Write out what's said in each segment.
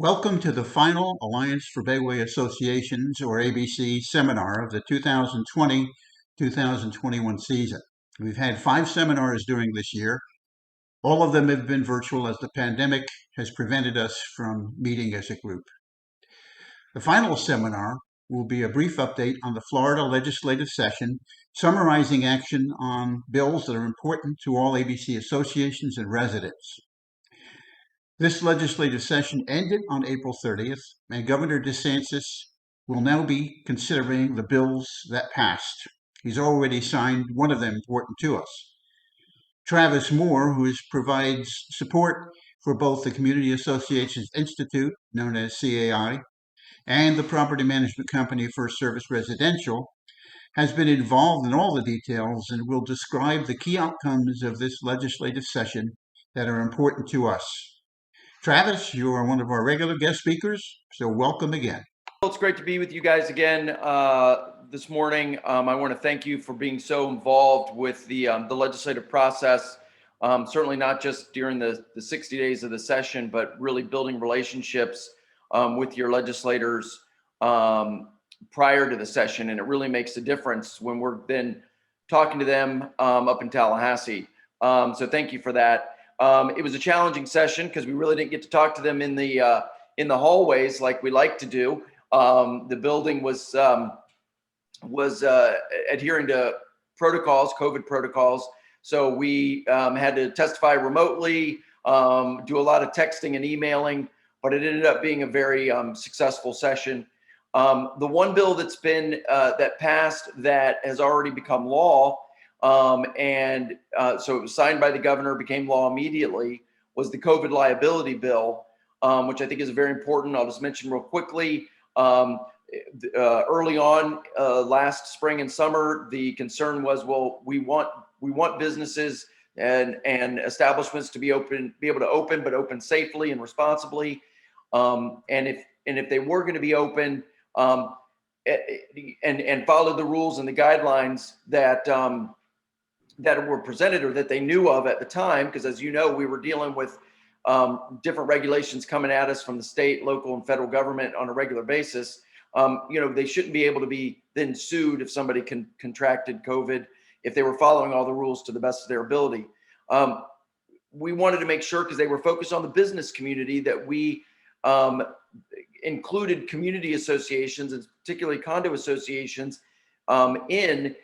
Welcome to the final Alliance for Bayway Associations, or ABC, seminar of the 2020-2021 season. We've had 5 seminars during this year. All of them have been virtual as the pandemic has prevented us from meeting as a group. The final seminar will be a brief update on the Florida legislative session, summarizing action on bills that are important to all ABC associations and residents. This legislative session ended on April 30th, and Governor DeSantis will now be considering the bills that passed. He's already signed one of them important to us. Travis Moore, who provides support for both the Community Associations Institute, known as CAI, and the property management company First Service Residential, has been involved in all the details and will describe the key outcomes of this legislative session that are important to us. Travis, you are one of our regular guest speakers, so welcome again. Well, it's great to be with you guys again this morning. I want to thank you for being so involved with the legislative process, certainly not just during the 60 days of the session, but really building relationships with your legislators prior to the session. And it really makes a difference when we're then talking to them up in Tallahassee. So thank you for that. It was a challenging session because we really didn't get to talk to them in the hallways like we like to do. The building was adhering to protocols, COVID protocols. So we had to testify remotely, do a lot of texting and emailing, but it ended up being a very successful session. The one bill that's been that passed that has already become law, so it was signed by the governor, became law immediately, was the COVID liability bill, which I think is very important. I'll just mention real quickly. Early on, last spring and summer, the concern was, well, we want businesses and establishments to be able to open, but open safely and responsibly. And if they were going to be open, and follow the rules and the guidelines that were presented or that they knew of at the time, because as you know, we were dealing with different regulations coming at us from the state, local, and federal government on a regular basis. They shouldn't be able to be then sued if somebody contracted COVID if they were following all the rules to the best of their ability. We wanted to make sure, because they were focused on the business community, that we included community associations, and particularly condo associations, even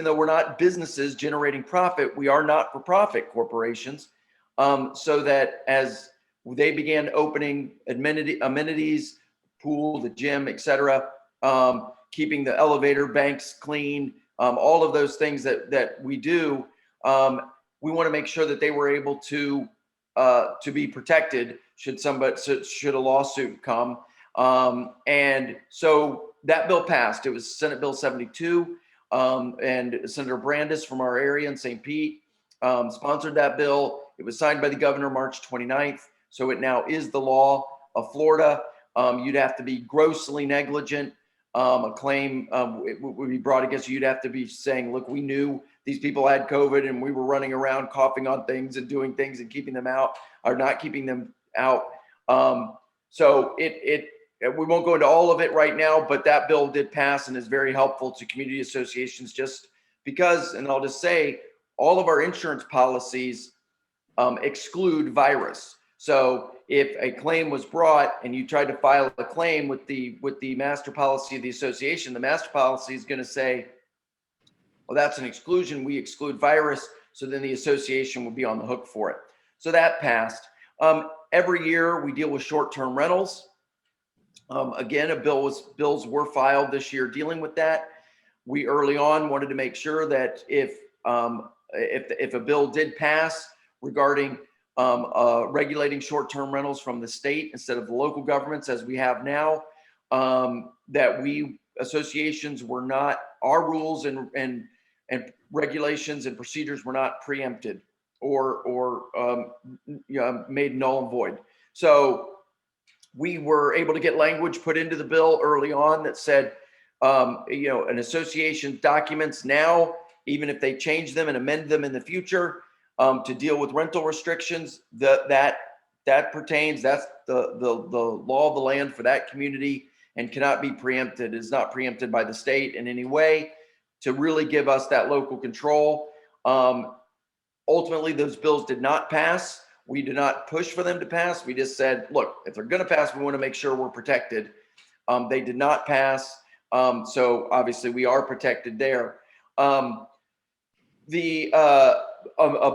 though we're not businesses generating profit, we are not-for-profit corporations. So that as they began opening amenities, pool, the gym, etc., keeping the elevator banks clean, all of those things that we do, we want to make sure that they were able to be protected should a lawsuit come. And so that bill passed. It was Senate Bill 72, and Senator Brandis from our area in St. Pete sponsored that bill. It was signed by the governor March 29th. So it now is the law of Florida. You'd have to be grossly negligent. A claim would be brought against you. You'd have to be saying, look, we knew these people had COVID and we were running around coughing on things and doing things and keeping them out or not keeping them out. So we won't go into all of it right now, but that bill did pass and is very helpful to community associations, just because, and I'll just say, all of our insurance policies exclude virus. So if a claim was brought and you tried to file a claim with the master policy of the association, the master policy is going to say, well, that's an exclusion. We exclude virus. So then the association will be on the hook for it. So that passed. Every year we deal with short-term rentals. Again, bills were filed this year dealing with that. We early on wanted to make sure that if a bill did pass regarding regulating short-term rentals from the state instead of the local governments as we have now, that we associations were not, our rules and regulations and procedures were not preempted or made null and void. So we were able to get language put into the bill early on that said, an association documents now, even if they change them and amend them in the future to deal with rental restrictions, that that pertains, that's the law of the land for that community and cannot be preempted. It is not preempted by the state in any way to really give us that local control. Ultimately, those bills did not pass. We did not push for them to pass. We just said, look, if they're going to pass, we want to make sure we're protected. They did not pass. So obviously we are protected there. A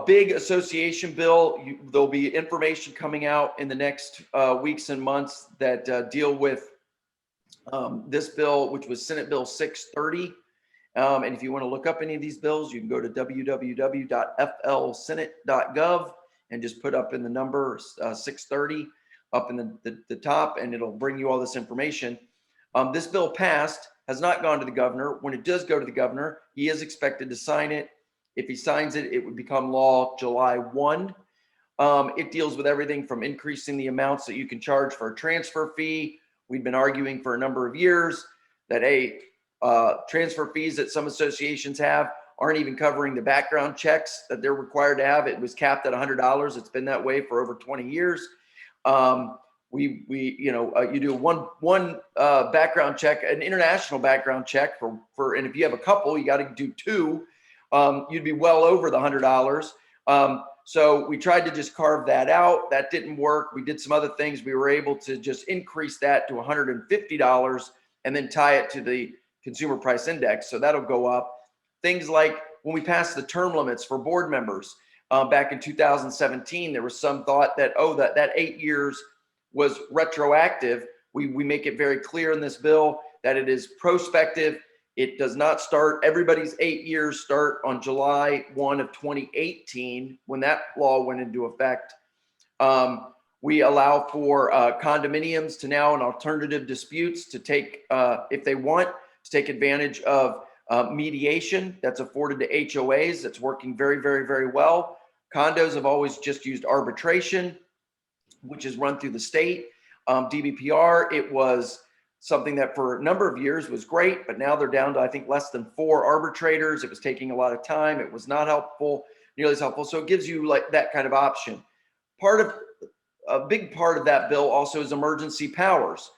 big association bill, there'll be information coming out in the next weeks and months that deal with this bill, which was Senate Bill 630. And if you want to look up any of these bills, you can go to www.flsenate.gov and just put up in the number 630 up in the top, and it'll bring you all this information. This bill passed, has not gone to the governor. When it does go to the governor, he is expected to sign it. If he signs it, it would become law July 1. It deals with everything from increasing the amounts that you can charge for a transfer fee. We've been arguing for a number of years that transfer fees that some associations have aren't even covering the background checks that they're required to have. It was capped at $100. It's been that way for over 20 years. You do one background check, an international background check for, and if you have a couple, you got to do two. You'd be well over the $100. So we tried to just carve that out. That didn't work. We did some other things. We were able to just increase that to $150 and then tie it to the consumer price index. So that'll go up. Things like when we passed the term limits for board members back in 2017, there was some thought that, that 8 years was retroactive. We make it very clear in this bill that it is prospective. It does not start. Everybody's 8 years start on July 1 of 2018 when that law went into effect. We allow for condominiums to now, in alternative disputes, to take, if they want, to take advantage of mediation that's afforded to HOAs. That's working very, very, very well. Condos have always just used arbitration, which is run through the state. DBPR, it was something that for a number of years was great, but now they're down to, I think, less than 4 arbitrators. It was taking a lot of time. It was not helpful, nearly as helpful. So it gives you like that kind of option. A big part of that bill also is emergency powers.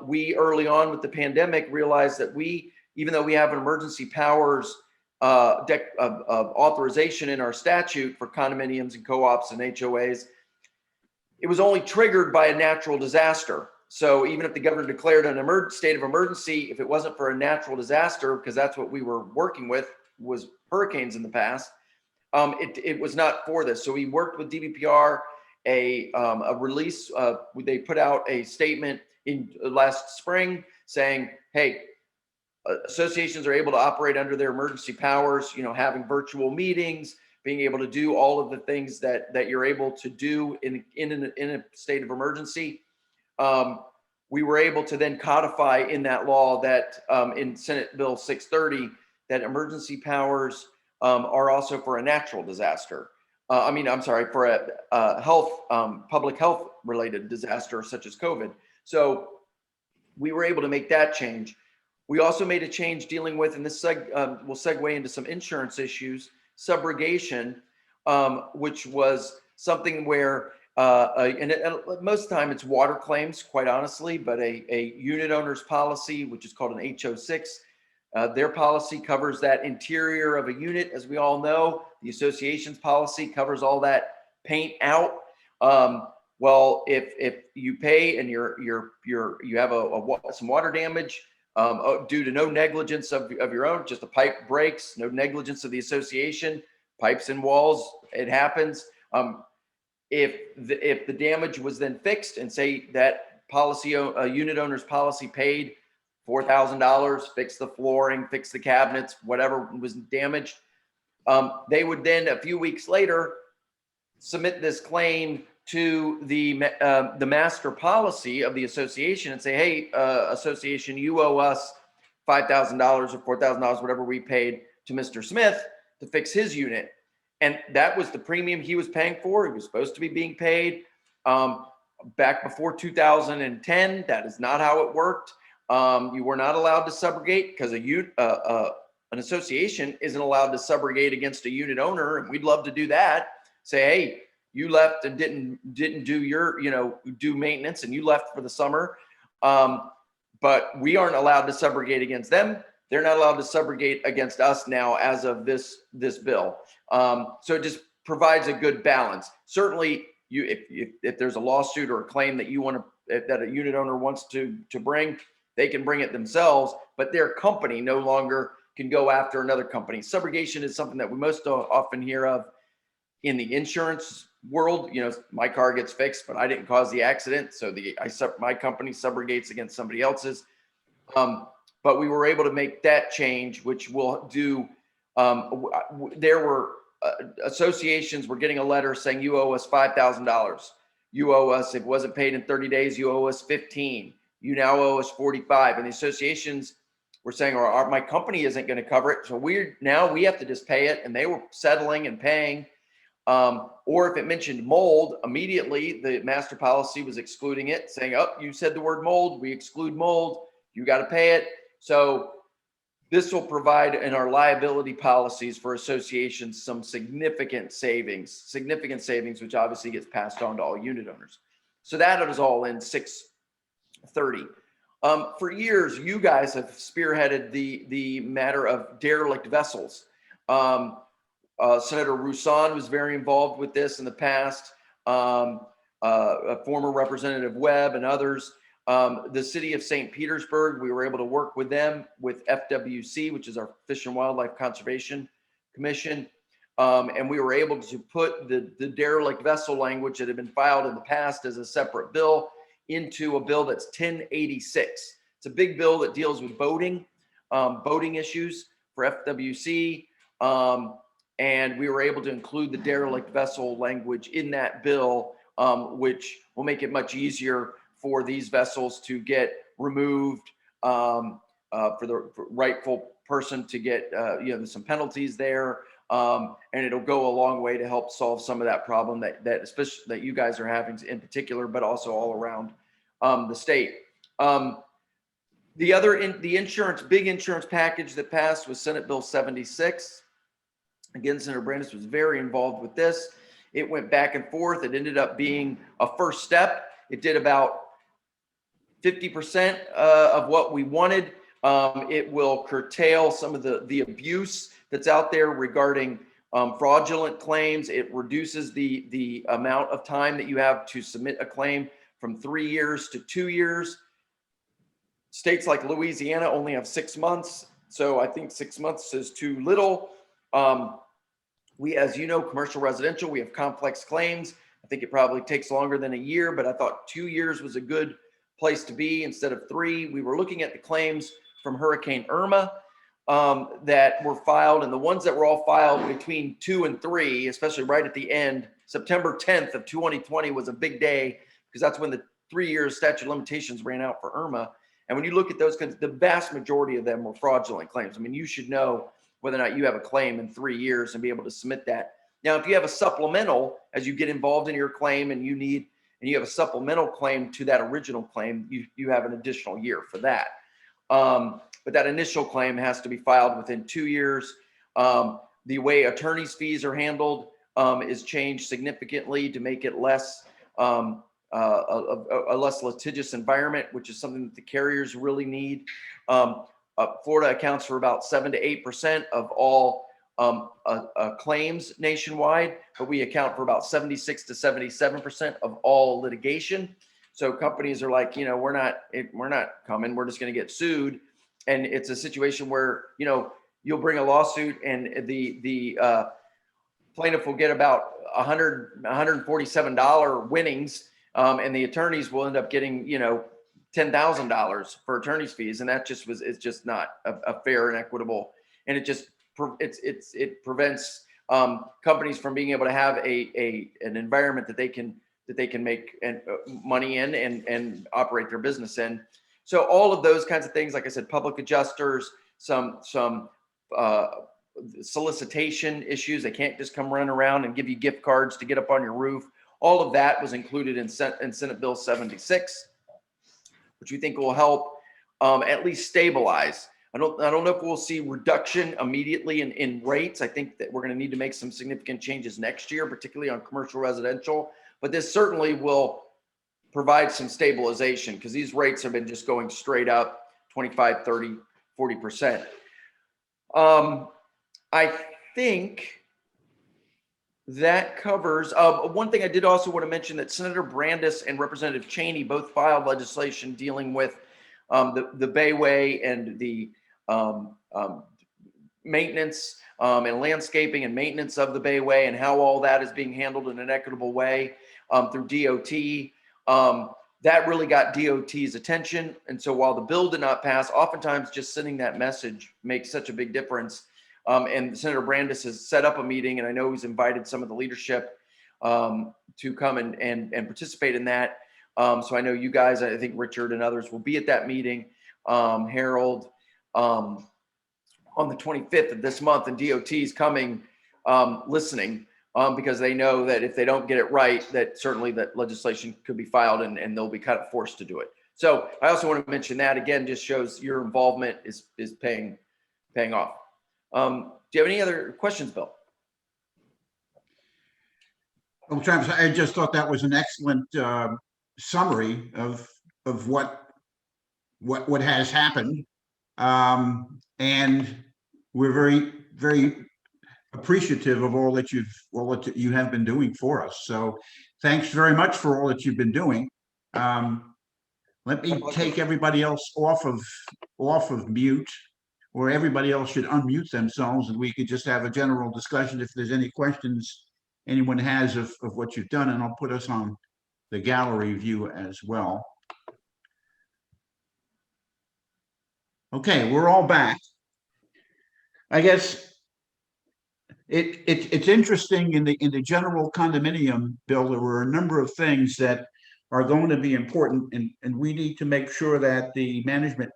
We early on with the pandemic realized that even though we have an emergency powers authorization in our statute for condominiums and co-ops and HOAs, it was only triggered by a natural disaster. So even if the governor declared an state of emergency, if it wasn't for a natural disaster, because that's what we were working with, was hurricanes in the past, it was not for this. So we worked with DBPR, a release. They put out a statement in last spring saying, hey, associations are able to operate under their emergency powers, having virtual meetings, being able to do all of the things that you're able to do in a state of emergency. We were able to then codify in that law that in Senate Bill 630, that emergency powers are also for a natural disaster. For a public health related disaster such as COVID. So we were able to make that change. We also made a change dealing with, and this will segue into some insurance issues, subrogation, which was something where, most of the time it's water claims, quite honestly, but a unit owner's policy, which is called an HO6, their policy covers that interior of a unit, as we all know. The association's policy covers all that paint out. Well, if you pay and you have some water damage due to no negligence of your own, just a pipe breaks, no negligence of the association, pipes and walls, it happens. If the damage was then fixed, and say that unit owner's policy paid $4,000, fix the flooring, fix the cabinets, whatever was damaged, they would then a few weeks later submit this claim to the master policy of the association and say, hey, association, you owe us $5,000 or $4,000, whatever we paid to Mr. Smith to fix his unit. And that was the premium he was paying for. He was supposed to be being paid. Back before 2010, that is not how it worked. You were not allowed to subrogate because an association isn't allowed to subrogate against a unit owner. And we'd love to do that. Say, hey, you left and didn't do your, do maintenance, and you left for the summer. But we aren't allowed to subrogate against them. They're not allowed to subrogate against us now as of this bill. So it just provides a good balance. Certainly, if there's a lawsuit or a claim that that a unit owner wants to bring, they can bring it themselves, but their company no longer can go after another company. Subrogation is something that we most often hear of in the insurance world. My car gets fixed, but I didn't cause the accident, so my company subrogates against somebody else's. But we were able to make that change, which will do. There were associations were getting a letter saying you owe us $5,000. You owe us, if it wasn't paid in 30 days, you owe us 15. You now owe us 45. And the associations were saying, my company isn't going to cover it, so we have to just pay it. And they were settling and paying. Or if it mentioned mold, immediately the master policy was excluding it, saying, "Oh, you said the word mold, we exclude mold. You got to pay it." So this will provide in our liability policies for associations some significant savings, which obviously gets passed on to all unit owners. So that is all in 630. For years, you guys have spearheaded the matter of derelict vessels. Senator Roussan was very involved with this in the past. Former Representative Webb and others. The city of St. Petersburg, we were able to work with them with FWC, which is our Fish and Wildlife Conservation Commission. And we were able to put the derelict vessel language that had been filed in the past as a separate bill into a bill that's 1086. It's a big bill that deals with boating issues for FWC. And we were able to include the derelict vessel language in that bill, which will make it much easier for these vessels to get removed, for the rightful person to get, there's some penalties there. And it'll go a long way to help solve some of that problem that especially that you guys are having in particular, but also all around the state. The big insurance package that passed was Senate Bill 76. Again, Senator Brandis was very involved with this. It went back and forth. It ended up being a first step. It did about 50% of what we wanted. It will curtail some of the abuse that's out there regarding fraudulent claims. It reduces the amount of time that you have to submit a claim from 3 years to 2 years. States like Louisiana only have 6 months. So I think 6 months is too little. We, as you know, commercial residential, we have complex claims. I think it probably takes longer than a year, but I thought 2 years was a good place to be instead of 3. We were looking at the claims from Hurricane Irma that were filed, and the ones that were all filed between 2 and 3, especially right at the end. September 10th of 2020 was a big day because that's when the 3 years statute of limitations ran out for Irma. And when you look at those, the vast majority of them were fraudulent claims. I mean, you should know whether or not you have a claim in 3 years and be able to submit that. Now, if you have a supplemental, as you get involved in your claim and you have a supplemental claim to that original claim, you have an additional year for that. But that initial claim has to be filed within 2 years. The way attorney's fees are handled is changed significantly to make it less a less litigious environment, which is something that the carriers really need. Florida accounts for about 7 to 8% of all claims nationwide, but we account for about 76 to 77% of all litigation. So companies are like, we're not coming. We're just going to get sued, and it's a situation where you'll bring a lawsuit, and the plaintiff will get about $147 winnings, and the attorneys will end up getting $10,000 for attorney's fees, and it's just not a fair and equitable, and it prevents companies from being able to have an environment that they can make money in and operate their business in. So all of those kinds of things, like I said, public adjusters, some solicitation issues. They can't just come run around and give you gift cards to get up on your roof. All of that was included in Senate Bill 76, which we think will help at least stabilize I don't know if we'll see reduction immediately in rates. I think that we're going to need to make some significant changes next year, particularly on commercial residential. But this certainly will provide some stabilization because these rates have been just going straight up 25, 30, 40%. I think that covers one thing. I did also want to mention that Senator Brandis and Representative Cheney both filed legislation dealing with the Bayway and the maintenance and landscaping and maintenance of the Bayway and how all that is being handled in an equitable way through DOT. That really got DOT's attention. And so while the bill did not pass, oftentimes just sending that message makes such a big difference. And Senator Brandis has set up a meeting, and I know he's invited some of the leadership to come and participate in that. So I know you guys, I think Richard and others will be at that meeting. Harold, on the 25th of this month, and DOT is coming, listening, because they know that if they don't get it right, that certainly that legislation could be filed and they'll be kind of forced to do it. So I also want to mention that again, just shows your involvement is paying off. Do you have any other questions, Bill? Well, Travis, I just thought that was an excellent summary of what has happened, and we're very, very appreciative of all that you have been doing for us. So, thanks very much for all that you've been doing. Let me take everybody else off of mute, or everybody else should unmute themselves, and we could just have a general discussion if there's any questions anyone has of what you've done, and I'll put us on the gallery view as well. Okay, we're all back. I guess it's interesting in the general condominium bill. There were a number of things that are going to be important, and we need to make sure that the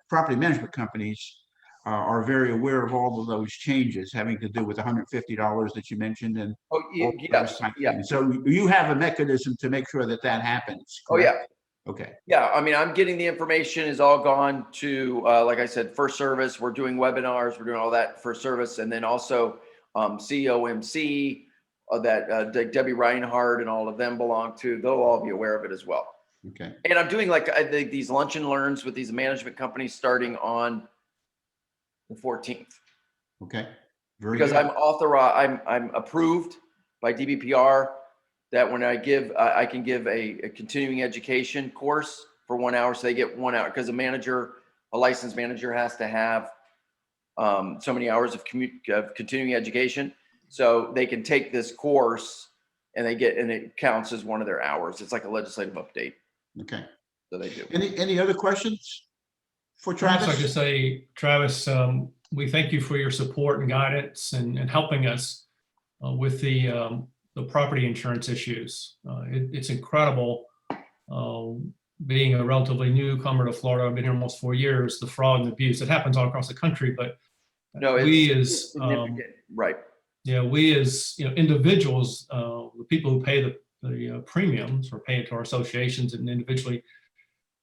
property management companies are very aware of all of those changes having to do with $150 that you mentioned, and yes, yeah. So you have a mechanism to make sure that happens. Correct? Oh yeah. Okay. Yeah, I mean, I'm getting the information is all gone to, like I said, First Service. We're doing webinars. We're doing all that First Service, and then also COMC that Debbie Reinhardt and all of them belong to. They'll all be aware of it as well. Okay. And I'm doing like these lunch and learns with these management companies starting on the 14th. Okay. Because good. I'm authorized, I'm approved by DBPR that when I I can give a continuing education course for 1 hour. So they get 1 hour, because a licensed manager has to have so many hours of continuing education. So they can take this course and it counts as one of their hours. It's like a legislative update. Okay. So they do. Any other questions for Travis? I'd like to say, Travis, we thank you for your support and guidance and helping us with the property insurance issues. It's incredible being a relatively newcomer to Florida. I've been here almost 4 years. The fraud and abuse, it happens all across the country, but no, we as right. Yeah, we as individuals, the people who pay the premiums or pay it to our associations and individually,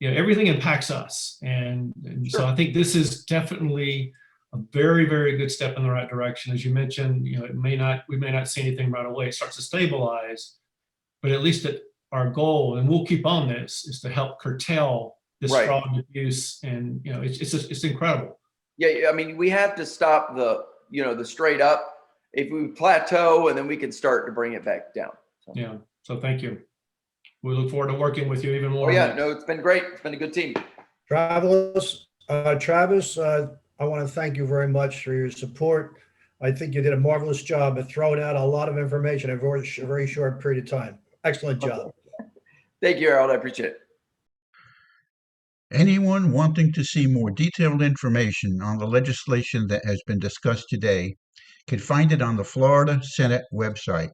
everything impacts us. And Sure. So I think this is definitely a very, very good step in the right direction. As you mentioned, we may not see anything right away. It starts to stabilize, but at least our goal, and we'll keep on this, is to help curtail this Right. fraud and abuse. And it's incredible. Yeah, I mean, we have to stop the straight up. If we plateau, and then we can start to bring it back down. So. Yeah. So thank you. We look forward to working with you even more. Oh yeah, no, it's been great. It's been a good team. Travis, I want to thank you very much for your support. I think you did a marvelous job at throwing out a lot of information in a very short period of time. Excellent job. Thank you, Harold. I appreciate it. Anyone wanting to see more detailed information on the legislation that has been discussed today can find it on the Florida Senate website.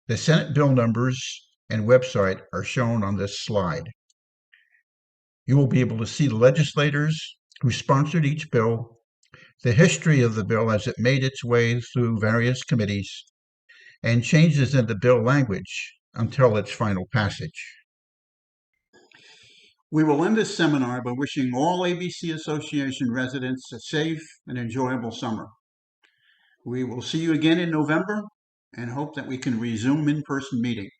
The Senate bill numbers and website are shown on this slide. You will be able to see the legislators who sponsored each bill, the history of the bill as it made its way through various committees, and changes in the bill language until its final passage. We will end this seminar by wishing all ABC Association residents a safe and enjoyable summer. We will see you again in November and hope that we can resume in-person meetings.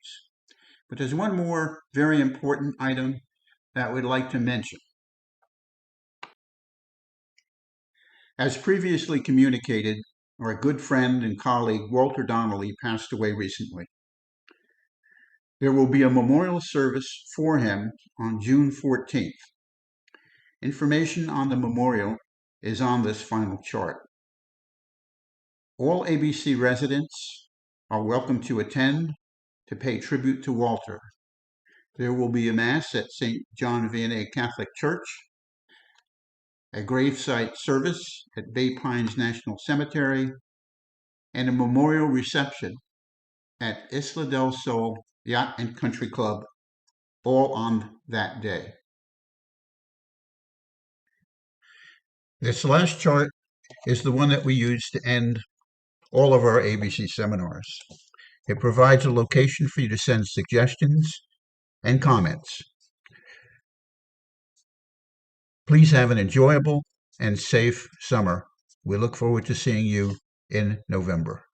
But there's one more very important item that we'd like to mention. As previously communicated, our good friend and colleague Walter Donnelly passed away recently. There will be a memorial service for him on June 14th. Information on the memorial is on this final chart. All ABC residents are welcome to attend to pay tribute to Walter. There will be a Mass at St. John Vianney Catholic Church, a gravesite service at Bay Pines National Cemetery, and a memorial reception at Isla del Sol Yacht and Country Club, all on that day. This last chart is the one that we use to end all of our ABC seminars. It provides a location for you to send suggestions and comments. Please have an enjoyable and safe summer. We look forward to seeing you in November.